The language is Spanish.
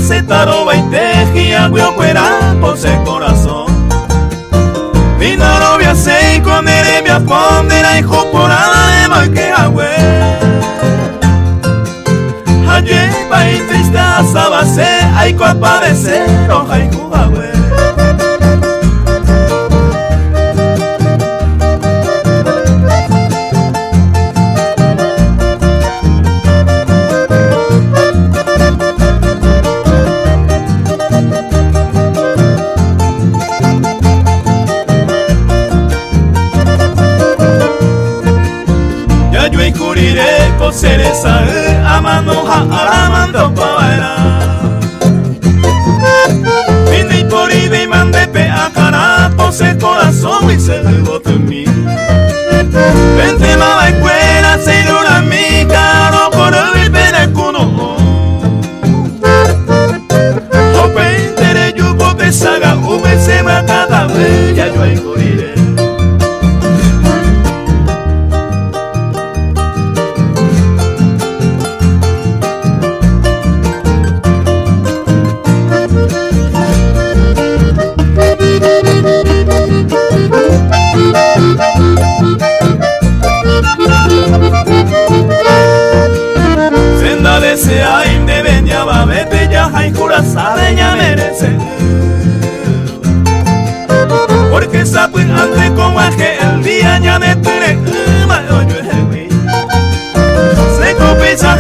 se taro baiteji agüio fuera por ese corazón. Mi novia se con él me apondera y joporada de mal que agüe. Ayer y triste asabase hay que aparecer oja y cubagüe. Yo curiré por ser esa amanoja alamando paera. Vine y por ida y mandé pe a cara por ese corazón y se rebotó en mí. Vente mala escuela, se dura mi caro por el perecuno. O pentere yugo de saga, se me cada vez ya yo curiré. Senda de ese ay me venía va vete ya hay sabe ya merece. Porque sabe antes como aje el día ya me tere mayo yo se copiza